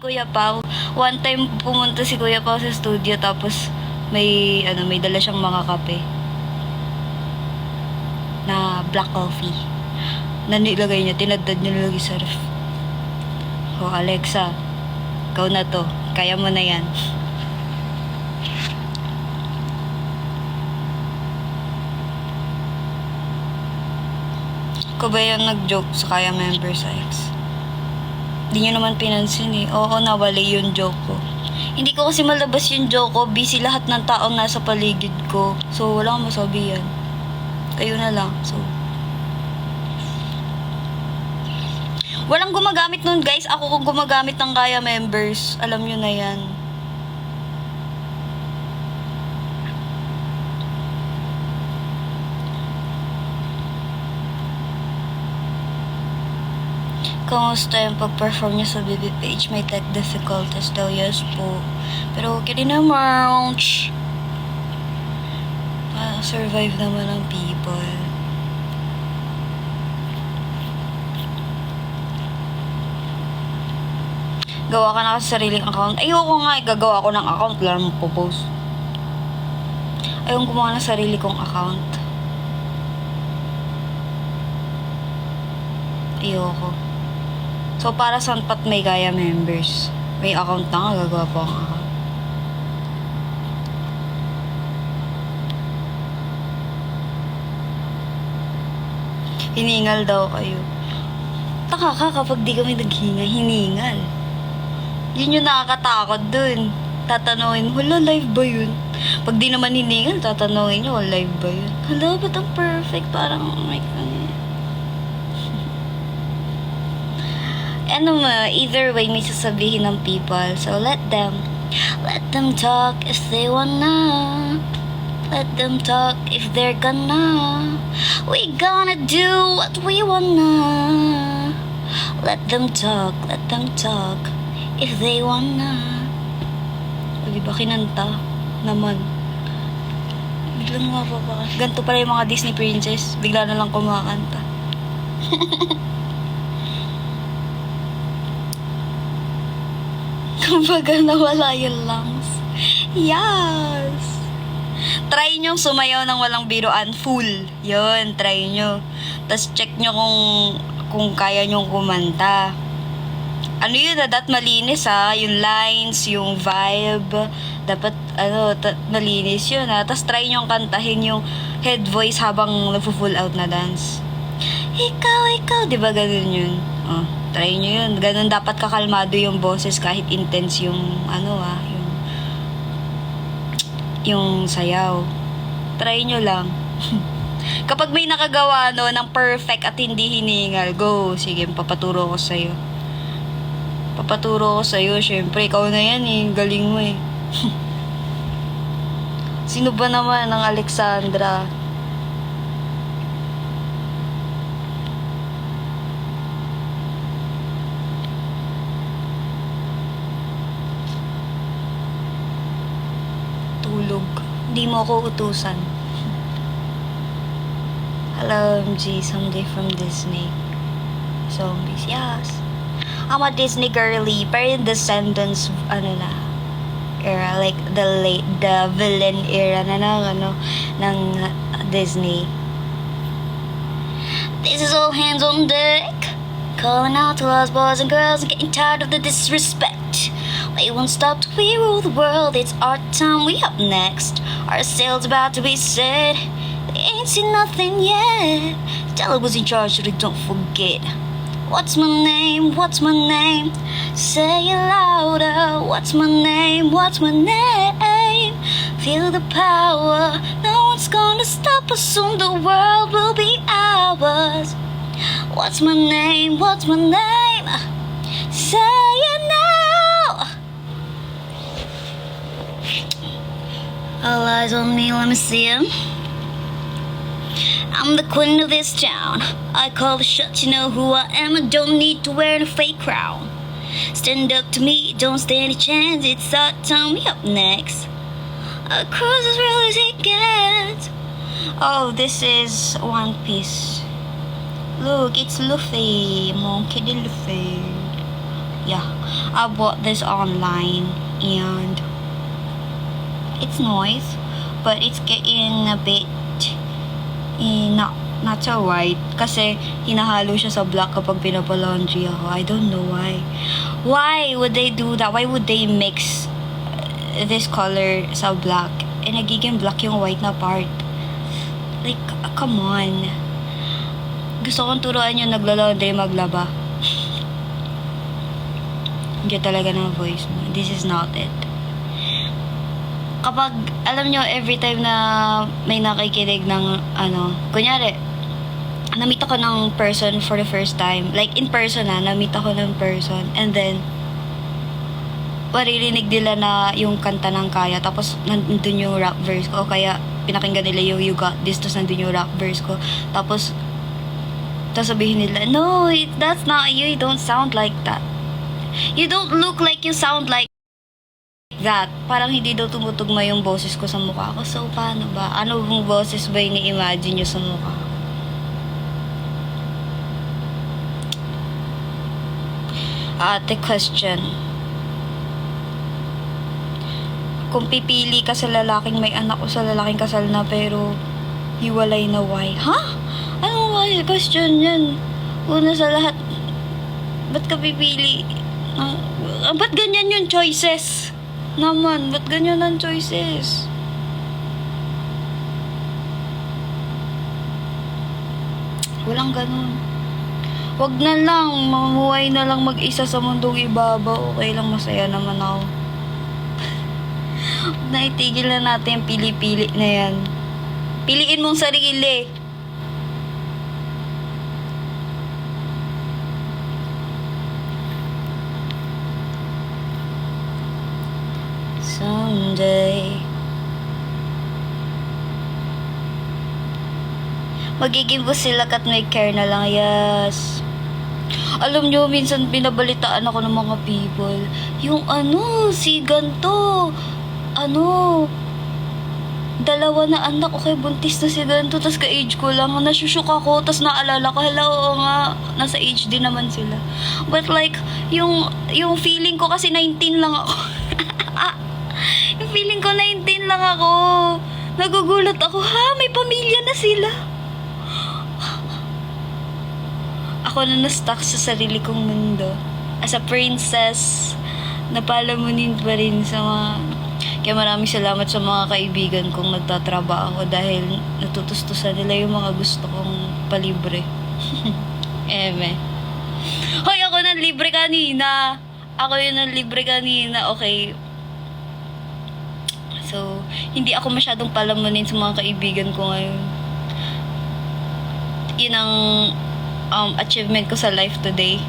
Kuya Pao. One time pumunta si Kuya Pao sa studio tapos may dala siyang mga kape na black coffee na nilagay niya, tinadtad niya nilagay sa ref. Oh, Alexa, ikaw na to. Kaya mo na yan. Ko ba yung nag-joke sa Kaya member sa ex? Hindi nyo naman pinansin eh. Oo, nawali yung joke ko. Hindi ko kasi malabas yung joke ko. Busy lahat ng taong nasa paligid ko. So, wala akong masabi yan. Kayo na lang. So, walang gumagamit nun, guys. Ako kung gumagamit ng Kaya members. Alam nyo na yan. Kamusta yung pag-perform niya sa BB page? May tech difficulties daw. Yes po. Pero okay din naman. Survive naman ang people. Gawa ka na kasi sariling account. Ayoko nga, gagawa ko ng account. Wala namang po-post. Ayoko gumawa ng sarili kong account. Ayoko. So, para saan pat may Kaya members? May account na nga, gagawa po ang account. Hiningal daw kayo. Taka ka kapag di kami naghinga, hiningal. Yun yung nakakatakot dun. Tatanungin, hala, live ba yun? Pag di naman hiningal, tatanungin nyo, live ba yun? Hala, ba't ang perfect? Parang, oh my God. Ano either way may sasabihin ng people. So let them talk if they wanna. Let them talk if they're gonna. We gonna do what we wanna. Let them talk if they wanna. O diba kinanta naman. Biglang mapapa. Ganto pala yung mga Disney princess. Bigla na lang kumakanta. Kumbaga nawala yung lungs. Yes! Try nyo sumayaw ng walang biruan. Full. Yun, try nyo. Tapos check nyo kung kaya nyo kumanta. Ano yun, dapat malinis ha. Yung lines, yung vibe. Dapat, malinis yun ha. Tapos try nyo kantahin yung head voice habang nagpo-full out na dance. Ikaw. Diba ganun yun? Oh. Try nyo yun. Ganun dapat kakalmado yung boses kahit intense yung yung sayaw. Try nyo lang. Kapag may nakagawa ng perfect at hindi hiningal, go. Sige, papaturo ko sa'yo. Syempre, ikaw na yan eh. Galing mo eh. Sino ba naman ang Alexandra? Di mo ako utusan. Hello, MG. Someday from Disney. Zombies, yes. I'm a Disney girly. Pero yung Descendants, era. Like, the villain era ng Disney. This is all hands on deck. Calling out to us boys and girls and getting tired of the disrespect. We won't stop till we rule the world. It's our time, we up next. Our sail's about to be set. They ain't seen nothing yet. Tell it was in charge so they don't forget. What's my name? Say it louder. What's my name? Feel the power. No one's gonna stop us soon. The world will be ours. What's my name? Say it now. All eyes on me, let me see 'em. I'm the queen of this town. I call the shots, you know who I am. I don't need to wear a fake crown. Stand up to me, don't stand a chance. It's our time, we up next. Across as real as it gets. Oh, this is One Piece. Look, it's Luffy. Monkey D. Luffy. Yeah, I bought this online and it's nice, but it's getting a bit not so white kasi hinahalo siya sa black kapag pinapalaundry ako. I don't know why. Why would they do that? Why would they mix this color sa black and nagiging black yung white na part? Like, come on. Gusto kong turuan yung nagla-laundry maglaba. Hindi talaga ng voice mo. This is not it. Kapag, alam nyo, every time na may nakikinig ng, kunyari, na-meet ako ng person for the first time. Like, in person na-meet ako ng person. And then, maririnig nila na yung kanta ng Kaya. Tapos, nandun yung rap verse ko. O kaya, pinakinggan nila yung You Got This. Tapos, nandun yung rap verse ko. Tapos sabihin nila, no, that's not you. You don't sound like that. You don't look like you sound like that. Parang hindi daw tumutugma yung boses ko sa mukha ko. So, paano ba? Ano bang boses ba ini-imagine nyo sa mukha ko? The question. Kung pipili ka sa lalaking may anak o sa lalaking kasal na pero hiwalay na, why? Anong why? Question yan. Una sa lahat, ba't ka pipili? Ba't ganyan yung choices? Naman, ba't ganyan ang choices? Walang ganun. Wag na lang, mamuhay na lang mag-isa sa mundong ibabaw. Okay lang, masaya naman ako. Naitigil na natin yung pili-pili na yan. Piliin mong sarili. Someday magiging busilak at may care na lang. Yes. Alam nyo, minsan binabalitaan ako ng mga people. Yung si ganto. Dalawa na anak, okay, buntis na si ganto. Tapos ka-age ko lang. Nasushook ako. Tapos naalala ko, hala, oo nga, nasa age din naman sila. But like, yung feeling ko kasi 19 lang ako. Yung feeling ko 19 lang ako. Nagugulat ako, may pamilya na sila. Ako na na-stuck sa sarili kong mundo. As a princess, napalamunin pa rin sa mga... Kaya maraming salamat sa mga kaibigan kong nagtatrabaho dahil natutustusan nila yung mga gusto kong palibre. Hoy, ako nang libre kanina. Okay. So, hindi ako masyadong palamunin sa mga kaibigan ko ngayon. Yun ang achievement ko sa life today.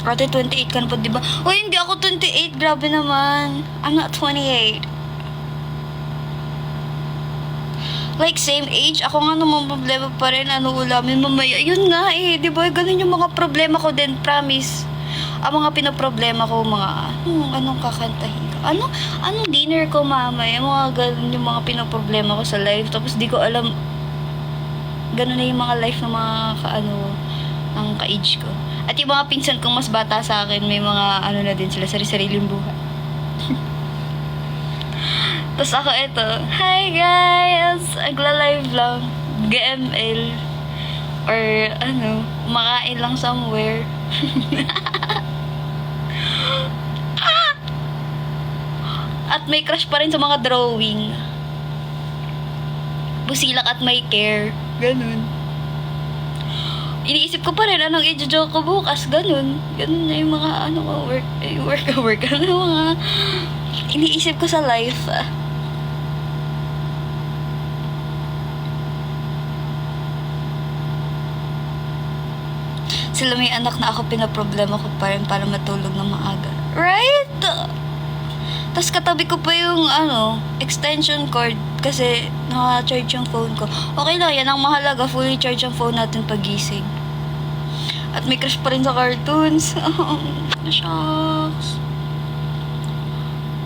Ate, 28 ka na po, diba? Uy, hindi ako 28. Grabe naman. I'm not 28. Like, same age. Ako nga naman problema pa rin. Ulamin mamaya. Yun nga diba? Ganun yung mga problema ko din. Promise. Ang mga pinaproblema ko, anong kakantahin ko? Anong dinner ko mamaya? Mga ganun yung mga pinaproblema ko sa life. Tapos di ko alam, ganun na yung mga life ng mga ng ka-age ko. At yung mga pinsan kong mas bata sa akin, may mga na din sila, sariling buhay. Tapos ako ito, hi guys! Agla-live lang. GML. Or makain lang somewhere. At may crush pa rin sa mga drawing. Busilak at may care. Ganun. Iniisip ko pa rin anong i-joke ko bukas. Ganun na yung mga work. Mga iniisip ko sa life. Sila may anak na ako, pinaproblema ko pa rin para matulog na maaga. Right? Tapos katabi ko pa yung extension cord kasi naka-charge yung phone ko. Okay lang, yan ang mahalaga. Fully charge ang phone natin pagising. At may crush pa rin sa cartoons. Shucks.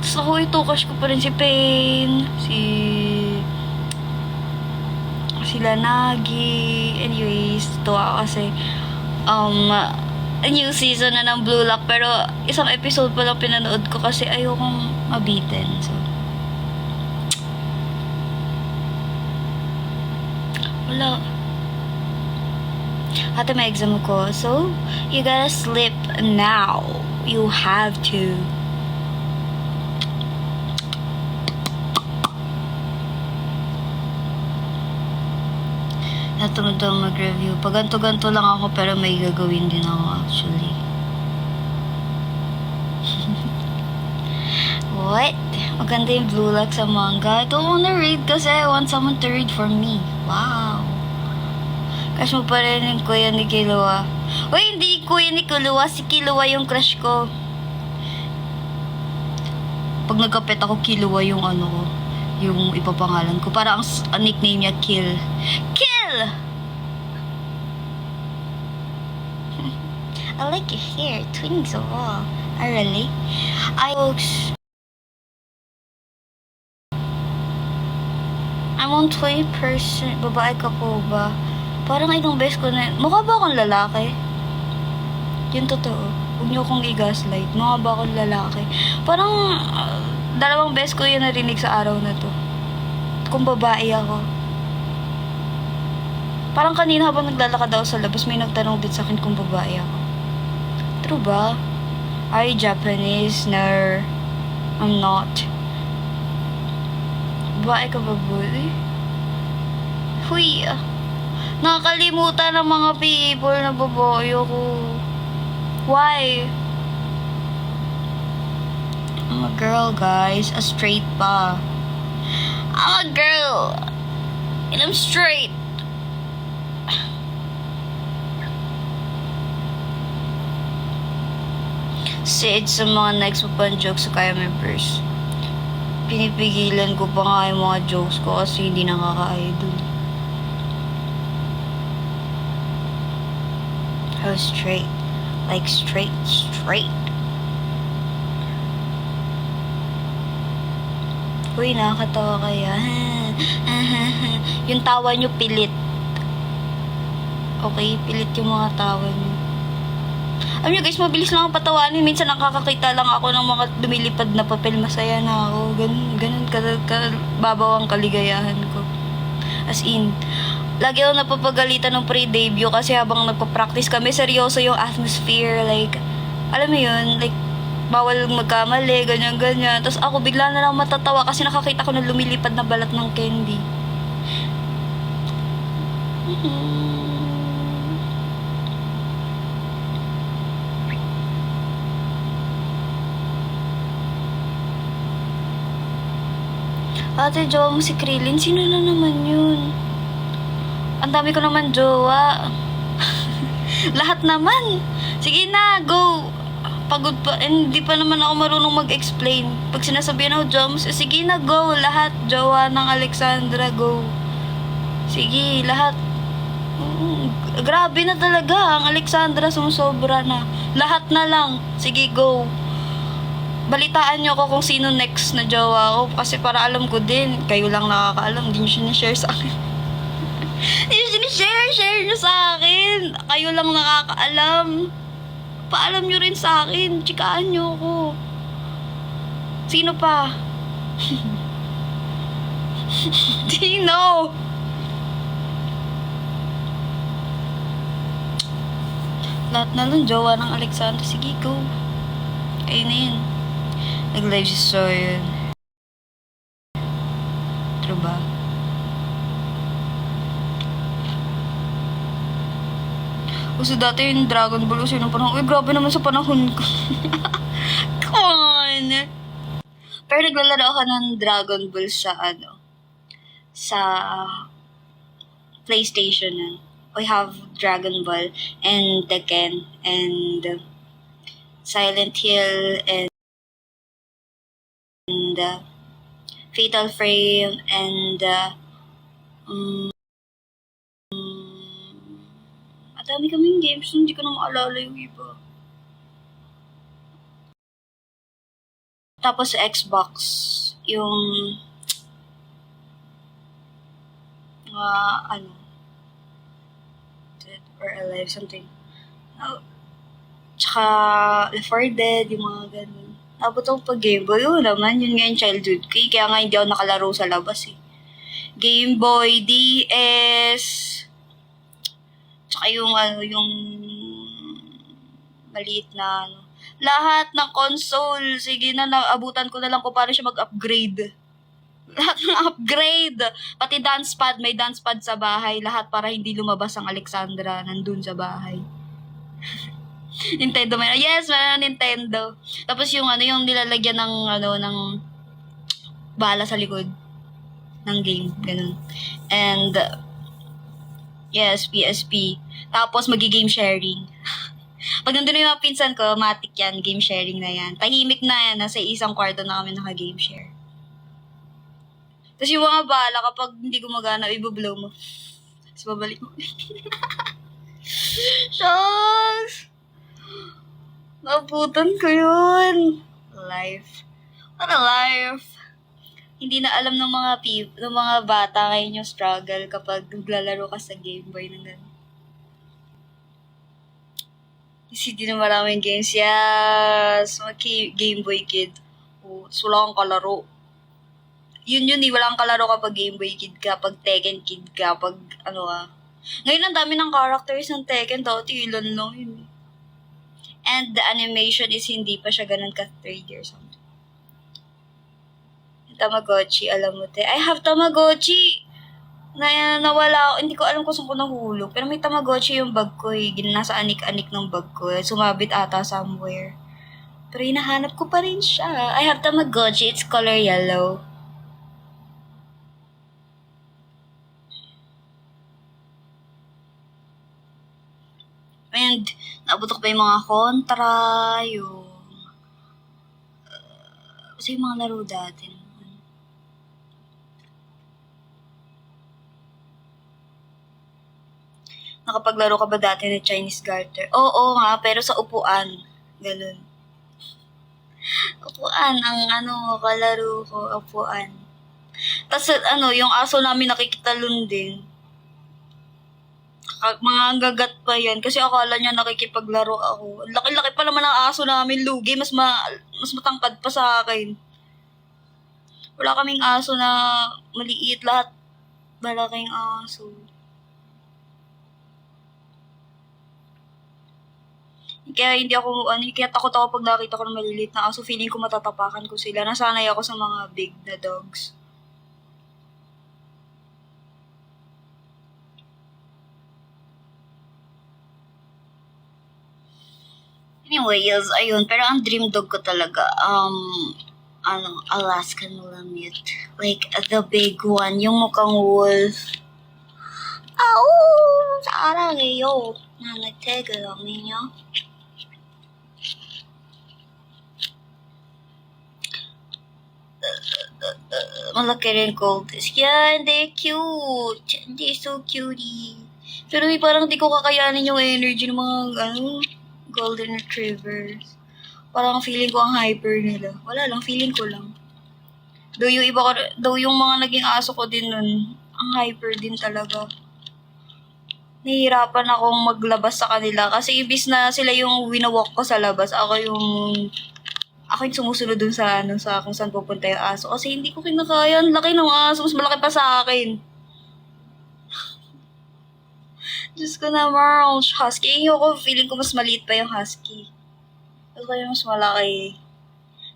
Tapos ako crush ko pa rin si Pain. Si sila Nagi. Anyways, tuwa ako kasi new season na ng Blue Lock, pero isang episode pa lang pinanood ko kasi ayokong mabitin. So, wala. Ate, may exam ko. So, you gotta sleep now. You have to. Natunod daw mag-review. Pag ganto-ganto lang ako, pero may gagawin din ako actually. What? Maganda yung Blue Lock sa manga. I don't wanna read kasi I want someone to read for me. Wow. Crush mo pa rin yung kuya ni Killua. Uy, hindi kuya ni Killua. Si Killua yung crush ko. Pag nagkapit ako, Killua yung ano ko. Yung ipapangalan ko. Parang ang nickname niya, Kill. Kill! I like your hair. Twinning so well. Oh, really? I'm on 20%. Babae ka po ba? Parang ilang beses ko na... Mukha ba akong lalaki? Yun totoo. Huwag niyo akong i-gaslight. Mukha ba akong lalaki? Parang... dalawang beses ko yun narinig sa araw na to. Kung babae ako. Parang kanina habang naglalakad ako sa labas, may nagtanong din sa akin kung babae ako. True ba? Are you Japanese? No. I'm not. Babae ka ba, boy? Huy. Nakakalimutan ng mga people na babae ako. Why? I'm a girl, guys. A straight pa. I'm a girl. And I'm straight. Sid sa mga next mo pang jokes sa Kaya members. Pinipigilan ko pa nga yung mga jokes ko kasi hindi nakaka-idol. How straight? Like straight. Uy, nakakatawa kaya. Yung tawa nyo pilit. Okay, pilit yung mga tawa nyo. Alam nyo guys, mabilis lang ang patawanin. Minsan nakakakita lang ako ng mga lumilipad na papel. Masaya na ako. Ganun babaw ang kaligayahan ko. As in, lagi ako napapagalitan ng pre-debut kasi habang nagpa-practice kami, seryoso yung atmosphere. Like, alam mo yun, like, bawal magkamali, ganyan-ganyan. Tapos ako bigla na lang matatawa kasi nakakita ko na lumilipad na balat ng candy. Ate, jowa mo si Krillin? Sino na naman yun? Ang dami ko naman jowa. Lahat naman. Sige na, go. Pagod pa. Hindi pa naman ako marunong mag-explain. Pag sinasabihan ako, jowa mo, sige na, go. Lahat. Jowa ng Alexandra, go. Sige, lahat. Grabe na talaga. Ang Alexandra, sumusobra na. Lahat na lang. Sige, go. Balitaan nyo ako kung sino next na jowa ko. Kasi para alam ko din. Kayo lang nakakaalam. Hindi nyo sinishare sa akin. Hindi nyo sinishare nyo sa akin. Kayo lang nakakaalam. Paalam nyo rin sa akin. Chikaan nyo ako. Sino pa? Tino! Lahat na lang jowa ng Alexander. Sige, go. Ayun na yun. Nag-live si Soyun. True ba? Kasi dati yung Dragon Ball kasi nung panahon. Uy, grabe naman sa panahon ko. Come on! Pero naglalaro ako ng Dragon Ball sa sa PlayStation na. We have Dragon Ball and Tekken and Silent Hill and Fatal Frame and dami kaming games, hindi ko na maalala yung iba. Tapos sa Xbox, yung mga, ano, dead or alive, something. Oh, tsaka, Left 4 Dead, yung mga ganun. Abot ako pag Game Boy, yun naman, yun nga yung childhood ko. Kaya nga hindi ako nakalaro sa labas eh. Game Boy, DS, tsaka yung ano, yung maliit na ano. Lahat ng console, sige na, naabutan ko na lang kung paano siya mag-upgrade. Lahat ng upgrade. Pati dance pad, may dance pad sa bahay. Lahat para hindi lumabas ang Alexandra nandun sa bahay. Nintendo meron. Yes, meron Nintendo. Tapos yung ano, yung nilalagyan ng ano, ng bala sa likod ng game. Ganun. And, yes, PSP. Tapos, magi-game sharing. Pag nandun yung mga pinsan ko, matik yan, game sharing na yan. Tahimik na yan, nasa isang kwarto na kami naka-game share. Tapos yung mga bala, kapag hindi gumagana, ibublow mo. Tapos babalik mo. Shucks! Nabutan ko yun. Life. What a life. Hindi na alam ng mga ng mga bata ngayon yung struggle kapag naglalaro ka sa Game Boy na gano'n. CD na maraming games. Yes! Mga Game Boy Kid. Oh, so wala kang kalaro. Yun, wala kang kalaro kapag Game Boy Kid ka, pag Tekken Kid ka, pag ano Ngayon ang dami ng characters ng Tekken, dati ilan lang yun. And the animation is hindi pa siya ganun ka 3D or something. Tamagotchi, alam mo te. I have Tamagotchi! Nawala ako. Hindi ko alam kung saan ko nahulog. Pero may Tamagotchi yung bag ko eh. Nasa anik-anik ng bag ko. Sumabit ata somewhere. Pero hinahanap ko pa rin siya. I have Tamagotchi. It's color yellow. And, naabot ko pa yung mga kontra, yung yung mga laro dati. Nakapaglaro ka ba dati ng Chinese Garter? Oo nga, pero sa upuan. Ganun. Upuan, ang kalaro ko, upuan. Tapos yung aso namin nakikitalon din. Mga gagat pa yan. Kasi akala niya nakikipaglaro ako. Laki-laki pa naman ang aso namin, lugi. Mas matangkad pa sa akin. Wala kaming aso na maliit. Lahat malaking aso. Kaya hindi ako, kaya takot ako pag nakita ko ng maliliit na aso. Feeling ko matatapakan ko sila. Nasanay ako sa mga big na dogs. Anyway, yes, ayun. Pero ang dream dog ko talaga, Alaskan Malamute. Like, the big one. Yung mukhang wolf. 사랑해요. 나는 태그럼요. Malaki rin goldfish. Yeah, and they're cute. And they're so cutie. Pero parang di ko kakayanin yung energy ng mga, golden retrievers. Parang feeling ko ang hyper nila. Wala lang, feeling ko lang. Though yung mga naging aso ko din nun, ang hyper din talaga. Nahihirapan akong maglabas sa kanila kasi ibis na sila yung winawalk ko sa labas, ako yung sumusunod dun sa kung saan pupunta yung aso. Kasi hindi ko kinakaya. Ang laki ng aso. Mas malaki pa sa akin. Diyos ko na, Marls. Husky. Feeling ko mas maliit pa yung husky. Gusto ko yung mas malaki.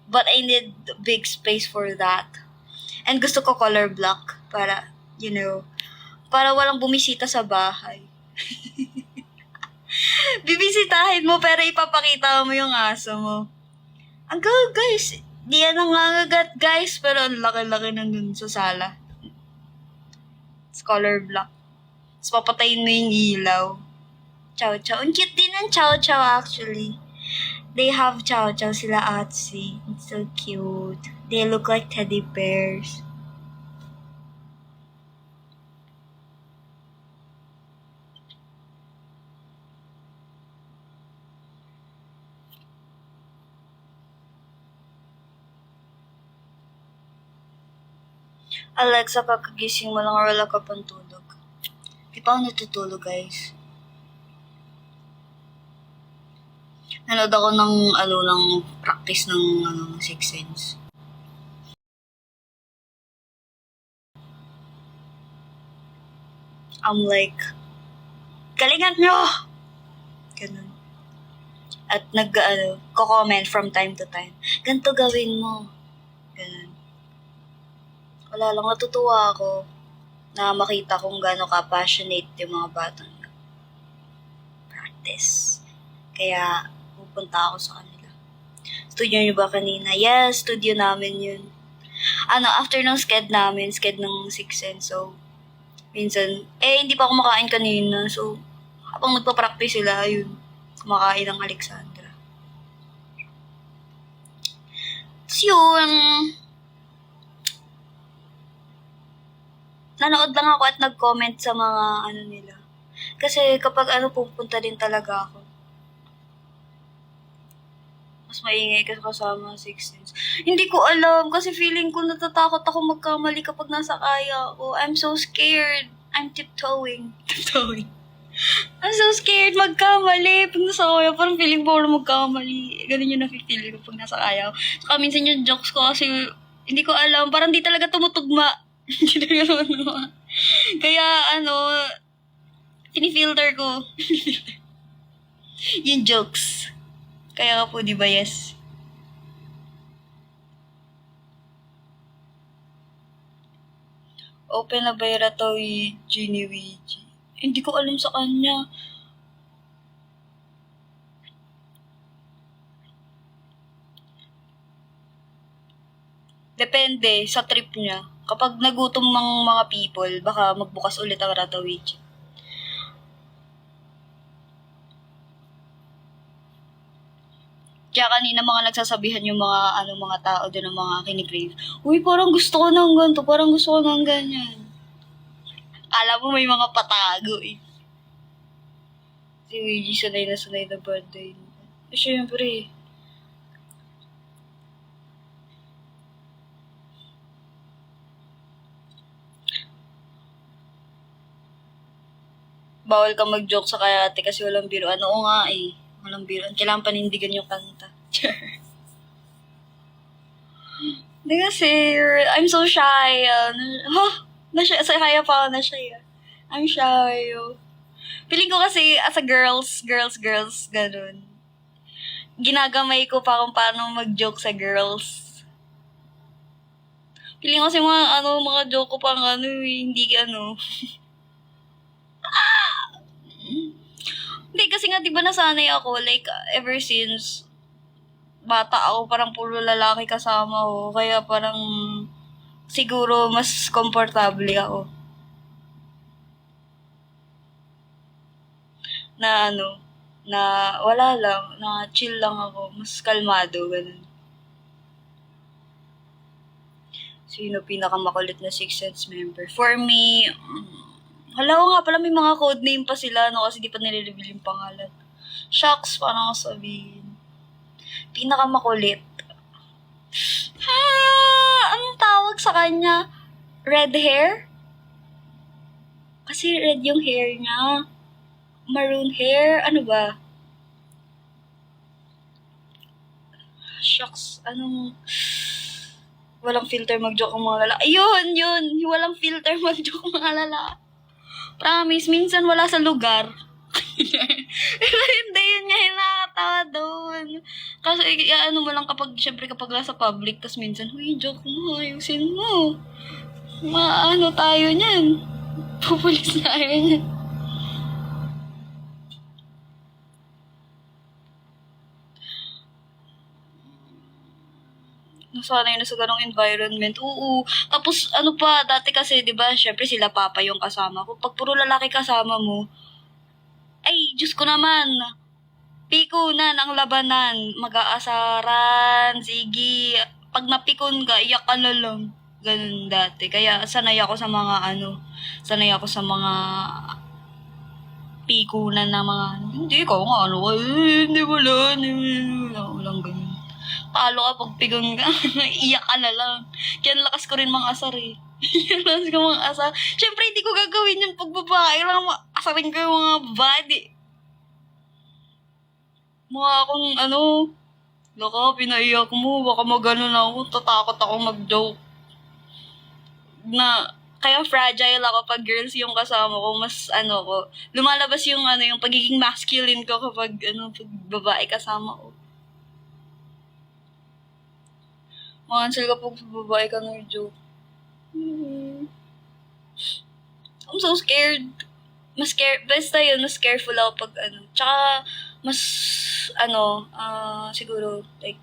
But I need big space for that. And gusto ko color black. Para, para walang bumisita sa bahay. Bibisitahin mo pero ipapakita mo yung aso mo. Ang guys, di yan nangangagat guys, pero ang laki-laki nandun sa sala. It's color black. Tapos papatayin mo yung ilaw. Chow chow. Ang cute din ng chow chow actually. They have chow chow sila Atsi. It's so cute. They look like teddy bears. Alexa, kakagising mo lang or wala ka pang tulog? pa ako natutulog, guys. Nanood ako ng practice ng Sixth Sense. I'm like, galingan nyo! Ganun. At ko-comment from time to time. Ganito gawin mo. Ganun. Wala lang, natutuwa ako na makita kung gaano ka-passionate yung mga batang practice. Kaya, pupunta ako sa kanila. Studio nyo ba kanina? Yes, studio namin yun. After ng sked ng Sixth Sense, so, minsan, hindi pa ako makain kanina. So, habang nagpa-practice sila, yun, kumakain ng Alexandra. Tapos yun, nanood lang ako at nag-comment sa mga nila. Kasi kapag pupunta din talaga ako. Mas maingay kasi kasama Sixth Sense. Hindi ko alam kasi feeling ko natatakot ako magkamali kapag nasa kaya ako. I'm so scared. I'm tiptoeing. I'm so scared magkamali. Pag nasa kaya, parang feeling ko ako magkamali. Ganun yung nafe-feel ko pag nasa kaya. Saka minsan yung jokes ko kasi hindi ko alam. Parang di talaga tumutugma. Hindi talaga tumutugma. Kaya pinifilter ko. Yung jokes. Kaya ka po, di ba, yes? Open na bayra to Ginny Ouija. Hindi ko alam sa kanya. Depende sa trip niya. Kapag nagutom ng mga people, baka magbukas ulit ang Ratawich. Kaya kanina mga nagsasabihan yung mga tao doon ng mga kinikrave. Uy, parang gusto ko ng ganito, parang gusto ko ng ganyan. Alam mo may mga patago eh. Si Ouija sanay na birthday. Siyempre. Bawal ka mag-joke sa karate kasi walang biruan. Oo nga eh. Walang biruan. Kailangan panindigan yung kanta. Hindi kasi, I'm so shy. Nasaya pa ako na shy. I'm shy. Feeling ko kasi as a girls, ganun. Ginagamay ko pa kung paano mag-joke sa girls. Feeling ko kasi mga joke ko pang hindi Hindi, kasi nga diba nasanay ako, like, ever since bata ako, parang puro lalaki kasama ko. Kaya parang siguro mas komportable ako. Na na wala lang, na chill lang ako, mas kalmado, ganun. Sino pinakamakulit na Sixth Sense member? For me, nga pala may mga codename pa sila, kasi di pa nire-reveal yung pangalan. Shucks, paano ko sabihin? Pinakamakulit. Anong tawag sa kanya? Red hair? Kasi red yung hair niya. Maroon hair? Ano ba? Shucks, walang filter mag-joke ang mga lalaki. Ayun! Walang filter mag-joke ang mga lalaki. Promise, minsan wala sa lugar. Pero hindi, yun nga yung nakakatawa doon. Kasi, mo lang syempre kapag nasa public, tas minsan, huy, joke mo, ayusin mo. Tayo niyan. Pupulis tayo niyan. Nasanay na sa ganong environment. Oo. Tapos, dati kasi, di ba, syempre sila papa yung kasama ko. Pag puro lalaki kasama mo, ay, Diyos ko naman, pikunan ang labanan, mag-aasaran, sige, pag napikon ka, iyak ka na lang. Ganun dati. Kaya, sanay ako sa mga pikunan na mga, hindi ko nga, hindi wala, walang ganun. Talo ka pag pigon ka, iyak ka na lang. Kaya lakas ko rin mga asar eh. Lance ko mga asa. Siyempre, hindi ko gagawin yung pagbabae lang. Asarin ko yung mga body. Mukha akong laka, pinaiyak mo. Baka magano na ako. Tatakot ako mag-joke. Kaya fragile ako pag girls yung kasama ko. Mas ko. Lumalabas yung yung pagiging masculine ko kapag pag babae kasama ko. Makancel ka pag babae ka ng joke. I'm so scared. Mas basta yun, mas careful ako pag Tsaka, mas, siguro, like,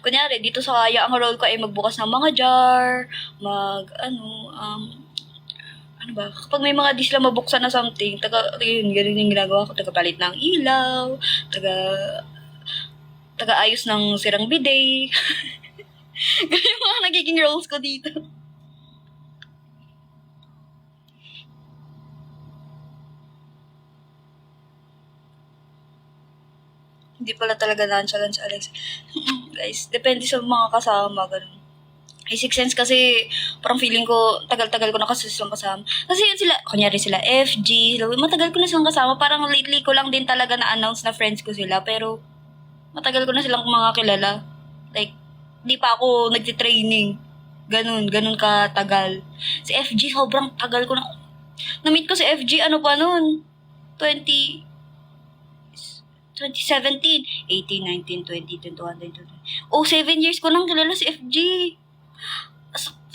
kunyari, dito sa kaya, ang role ko ay magbukas ng mga jar, kapag may mga di sila mabuksan na something, yun, ganun yung ginagawa ko, tagapalit ng ilaw, taga-ayos ng sirang bidet. Ganun yung mga nagiging roles ko dito. Hindi pala talaga nonchalant si Alex. Guys, depende sa mga kasama, ganun. Ay, Six Sense kasi, parang feeling ko, tagal-tagal ko na kasi silang kasama. Kasi yun sila, kunyari sila FG, matagal ko na silang kasama. Parang lately ko lang din talaga na-announce na friends ko sila. Pero, matagal ko na silang mga kilala. Like, di pa ako nagtitraining. Ganun katagal. Si FG, sobrang tagal ko na. Na-meet ko si FG, pa nun? 2017, 18, 19, 20, 21, 22. Oh, 7 years ko nang kilala si FG.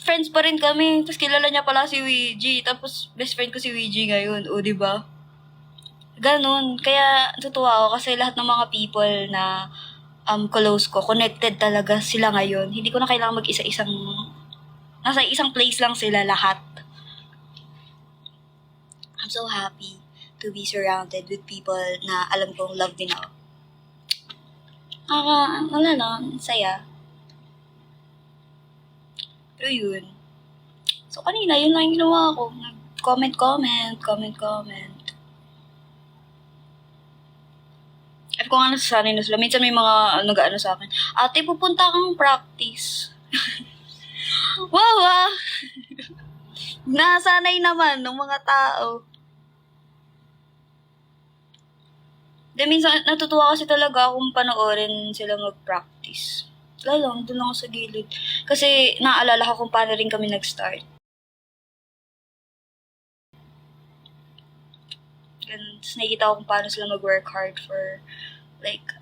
Friends pa rin kami. Tapos kilala niya pala si WG. Tapos best friend ko si WG ngayon. O, diba? Ganun. Kaya natutuwa ako kasi lahat ng mga people na close ko, connected talaga sila ngayon. Hindi ko na kailangan mag-isa-isang nasa isang place lang sila lahat. I'm so happy to be surrounded with people na alam kong love din ako. Wala lang, saya. Pero yun. So, kanina, yun lang yung ginawa ko. Comment. At kung nasasanay na sila, minsan may mga nag-ano sa akin, ate, pupunta kang practice. Wow. Nasanay naman ng mga tao. Minsan, natutuwa kasi talaga akong panoorin sila mag-practice. Wala lang, doon lang ako sa gilid. Kasi naaalala ko kung paano rin kami nag-start. Ganun. Tapos nakikita ko kung paano sila mag-work hard for, like,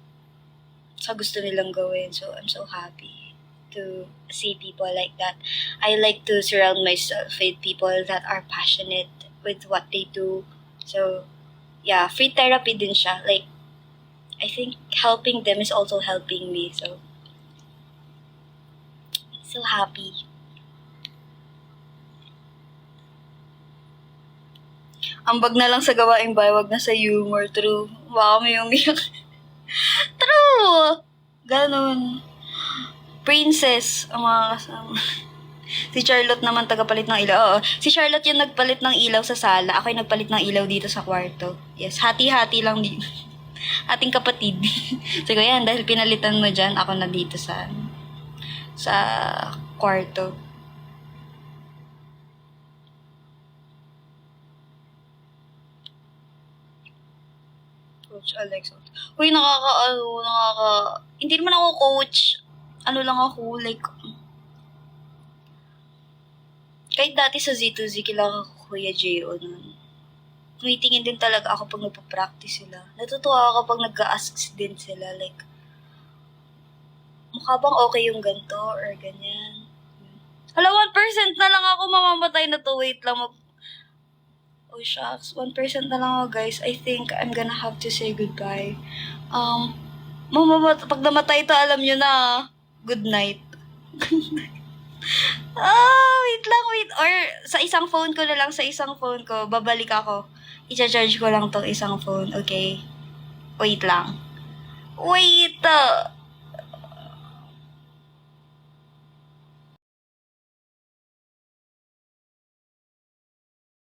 sa gusto nilang gawin. So, I'm so happy to see people like that. I like to surround myself with people that are passionate with what they do. So, yeah, free therapy din siya. Like, I think helping them is also helping me. So happy. Ambag na lang sa gawaing bahay, wag na sa humor. True. Baka may umiyak. True! Ganun. Princess, ang mga kasama. Si Charlotte naman tagapalit ng ilaw. Oo. Si Charlotte yung nagpalit ng ilaw sa sala. Ako yung nagpalit ng ilaw dito sa kwarto. Yes, hati-hati lang din. Ating kapatid. So, yan, dahil pinalitan mo dyan, ako na dito sa kwarto. Coach Alex. Uy, hindi naman ako coach. Ano lang ako, like, kahit dati sa Z2Z, kilala ko Kuya J.O. nun. Tumitingin din talaga ako pag nagpa-practice sila. Natutuwa ako kapag nag-ask din sila, like, mukha bang okay yung ganito or ganyan. Hala, 1% na lang ako, mamamatay na to. Wait lang, oh shucks, 1% na lang ako, guys. I think I'm gonna have to say goodbye. Pag namatay to, alam nyo na, good night. Wait lang. Or sa isang phone ko, babalik ako. I-charge ko lang tong isang phone, okay? Wait lang. Wait!